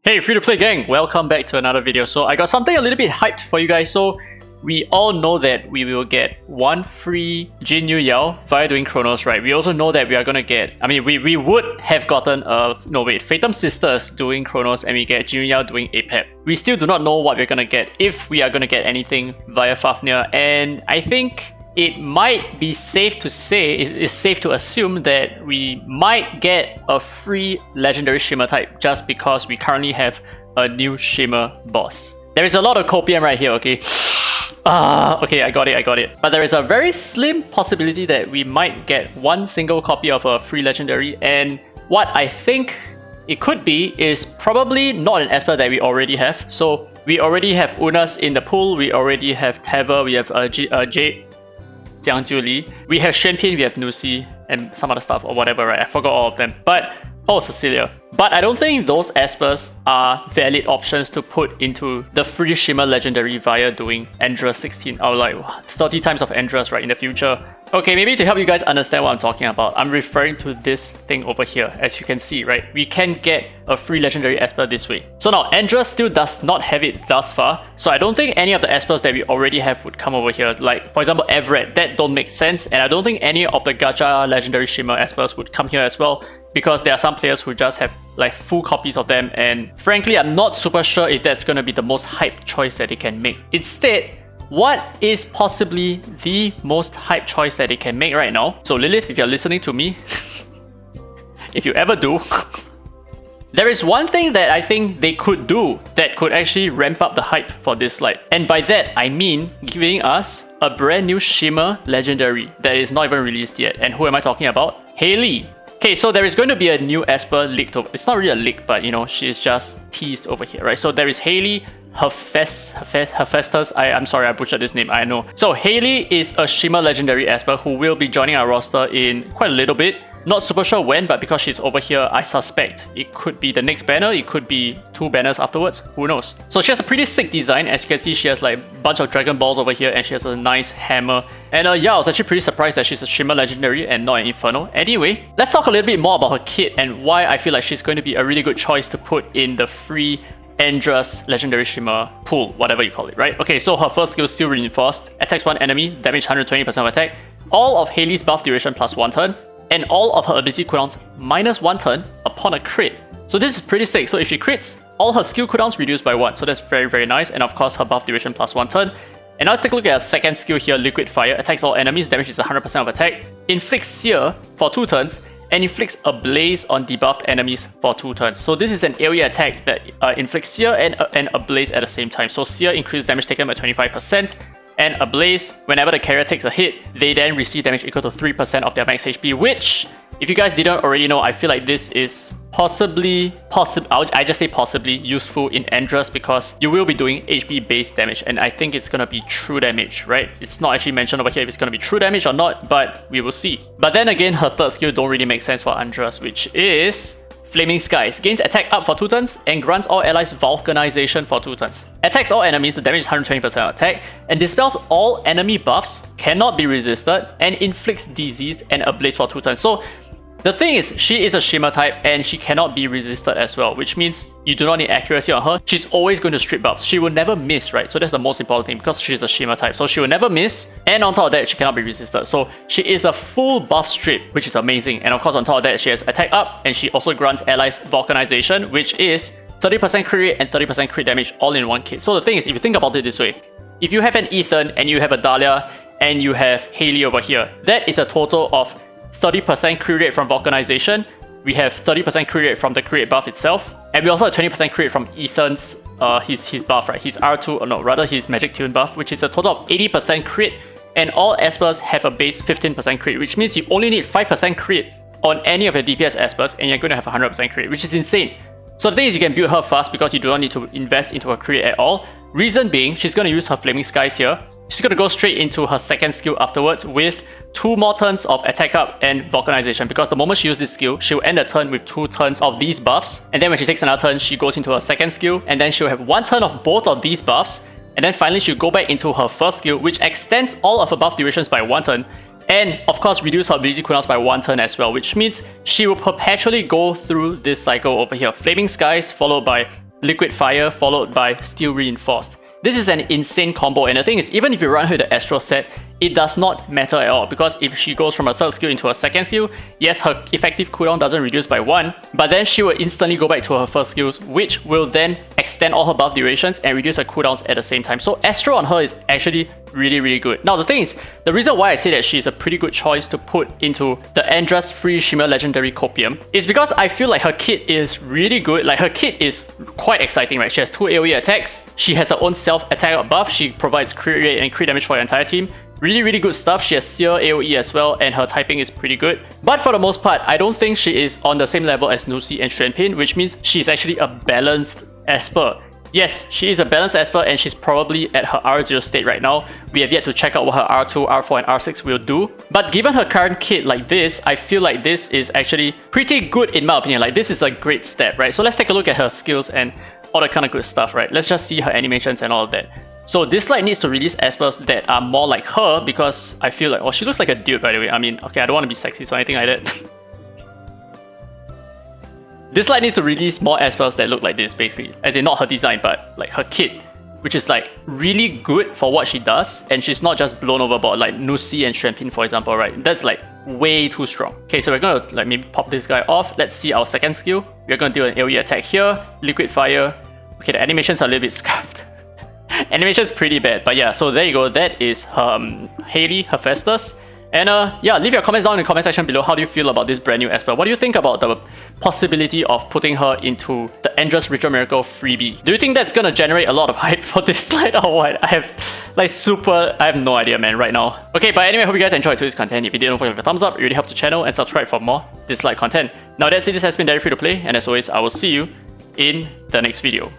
Hey, free to play gang, welcome back to another video. So I got something a little bit hyped for you guys. So we all know that we will get one free Jin Yu Yao via doing Chronos, right? We also know that we are gonna get, we would have gotten Phantom Sisters doing Chronos, and we get Jin Yu Yao doing APEP. We still do not know what we're gonna get, if we are gonna get anything via Fafnir, and I think it might be safe to say, it's safe to assume that we might get a free legendary Shimmer type just because we currently have a new Shimmer boss. There is a lot of copium right here, okay? Okay, I got it. But there is a very slim possibility that we might get one single copy of a free legendary, and what I think it could be is probably not an Esper that we already have. So we already have Unas in the pool, we already have Teva, we have Jade, Jiang Julie, we have Shenpin, we have Nusi, and some other stuff or whatever, right? I forgot all of them. But Cecilia. But I don't think those Espers are valid options to put into the free Shimmer legendary via doing Andra 16 or like 30 times of Andras, right, in the future. Okay, maybe to help you guys understand what I'm talking about, I'm referring to this thing over here. As you can see, right, we can get a free legendary Esper this way. So now, Andra still does not have it thus far, so I don't think any of the Espers that we already have would come over here. Like, for example, Everett, that don't make sense, and I don't think any of the Gacha legendary Shimmer Espers would come here as well, because there are some players who just have like full copies of them, and frankly, I'm not super sure if that's gonna be the most hyped choice that they can make. Instead, what is possibly the most hype choice that they can make right now? So Lilith, if you're listening to me, if you ever do, there is one thing that I think they could do that could actually ramp up the hype for Dislyte. And by that, I mean giving us a brand new Shimmer legendary that is not even released yet. And who am I talking about? Hailey. Okay, so there is going to be a new Esper leaked over. It's not really a leak, but you know, she is just teased over here, right? So there is Hailey, Hephaestus. I'm sorry, I butchered this name, I know. So Hailey is a Shimmer legendary Esper who will be joining our roster in quite a little bit. Not super sure when, but because she's over here, I suspect it could be the next banner, it could be 2 banners afterwards, who knows. So she has a pretty sick design. As you can see, she has like a bunch of Dragon Balls over here, and she has a nice hammer. And yeah, I was actually pretty surprised that she's a Shimmer legendary and not an Inferno. Anyway, let's talk a little bit more about her kit and why I feel like she's going to be a really good choice to put in the free Andra's legendary Shimmer pool, whatever you call it, right? Okay, so her first skill is still reinforced, attacks one enemy, damage 120% of attack, all of Hailey's buff duration plus 1 turn, and all of her ability cooldowns minus 1 turn upon a crit. So this is pretty sick. So if she crits, all her skill cooldowns reduced by 1. So that's very, very nice. And of course, her buff duration plus 1 turn. And now let's take a look at her second skill here, Liquid Fire. Attacks all enemies, damage is 100% of attack, inflicts Sear for 2 turns, and inflicts a Blaze on debuffed enemies for 2 turns. So this is an AoE attack that inflicts Sear and a Blaze at the same time. So Sear increases damage taken by 25%, and a Blaze, whenever the carrier takes a hit, they then receive damage equal to 3% of their max HP, which, if you guys didn't already know, I feel like this is possibly, I just say possibly, useful in Andras because you will be doing HP based damage, and I think it's gonna be true damage, right? It's not actually mentioned over here if it's gonna be true damage or not, but we will see. But then again, her third skill don't really make sense for Andras, which is Flaming Skies. Gains attack up for 2 turns and grants all allies Vulcanization for 2 turns. Attacks all enemies, the damage is 120% attack, and dispels all enemy buffs, cannot be resisted, and inflicts disease and a blaze for 2 turns. So the thing is, she is a Shimmer type and she cannot be resisted as well, which means you do not need accuracy on her. She's always going to strip buffs. She will never miss, right? So that's the most important thing because she's a Shimmer type. So she will never miss, and on top of that, she cannot be resisted. So she is a full buff strip, which is amazing. And of course, on top of that, she has attack up, and she also grants allies Vulcanization, which is 30% crit rate and 30% crit damage all in one kit. So the thing is, if you think about it this way, if you have an Ethan and you have a Dahlia and you have Hailey over here, that is a total of 30% crit rate from Vulcanization. We have 30% crit rate from the crit buff itself, and we also have 20% crit rate from Ethan's his buff, right? His R2, or no, rather his Magic Tune buff, which is a total of 80% crit, and all Espers have a base 15% crit, which means you only need 5% crit on any of your DPS Espers, and you're going to have 100% crit, which is insane. So the thing is, you can build her fast because you do not need to invest into her crit at all. Reason being, she's going to use her Flaming Skies here. She's going to go straight into her second skill afterwards with 2 more turns of attack up and Vulcanization, because the moment she uses this skill, she'll end the turn with 2 turns of these buffs, and then when she takes another turn, she goes into her second skill, and then she'll have 1 turn of both of these buffs, and then finally she'll go back into her first skill, which extends all of her buff durations by 1 turn, and of course reduce her ability cooldowns by 1 turn as well, which means she will perpetually go through this cycle over here. Flaming Skies followed by Liquid Fire followed by Steel Reinforced. This is an insane combo, and the thing is, even if you run her the Astral set, it does not matter at all, because if she goes from her third skill into her second skill, yes, her effective cooldown doesn't reduce by 1, but then she will instantly go back to her first skills, which will then extend all her buff durations and reduce her cooldowns at the same time. So Astral on her is actually really good. Now the thing is, the reason why I say that she's a pretty good choice to put into the Andra's free Shimmer Legendary Copium is because I feel like her kit is really good. Like, her kit is quite exciting, right? She has 2 AoE attacks, she has her own self-attack buff, she provides crit rate and crit damage for your entire team. Really good stuff. She has Seer AoE as well, and her typing is pretty good. But for the most part, I don't think she is on the same level as Nusi and Xuanpin, which means she's actually a balanced Esper. Yes, she is a balanced Esper, and she's probably at her R0 state right now. We have yet to check out what her R2, R4, and R6 will do. But given her current kit like this, I feel like this is actually pretty good in my opinion. Like, this is a great step, right? So let's take a look at her skills and all that kind of good stuff, right? Let's just see her animations and all of that. So Dislyte needs to release Espers that are more like her, because I feel like, oh, she looks like a dude, by the way. I mean, okay, I don't want to be sexist or anything like that. Dislyte needs to release more Espers that look like this, basically. As in, not her design, but like her kit, which is like really good for what she does, and she's not just blown overboard like Nusi and Xuanpin, for example, right? That's like way too strong. Okay, so we're gonna like maybe pop this guy off. Let's see our second skill. We're gonna do an AoE attack here, Liquid Fire. Okay, the animations are a little bit scuffed. Animation's pretty bad, but yeah, so there you go. That is Hailey, Hephaestus. And yeah, leave your comments down in the comment section below. How do you feel about this brand new Esper? What do you think about the possibility of putting her into the Andra's Ritual Miracle freebie? Do you think that's gonna generate a lot of hype for Dislyte or what? I have no idea, man, right now. Okay, but anyway, I hope you guys enjoyed today's content. If you did, don't forget to give a thumbs up. It really helps the channel, and subscribe for more Dislyte content. Now that's it, this has been Derry Free to Play, and as always, I will see you in the next video.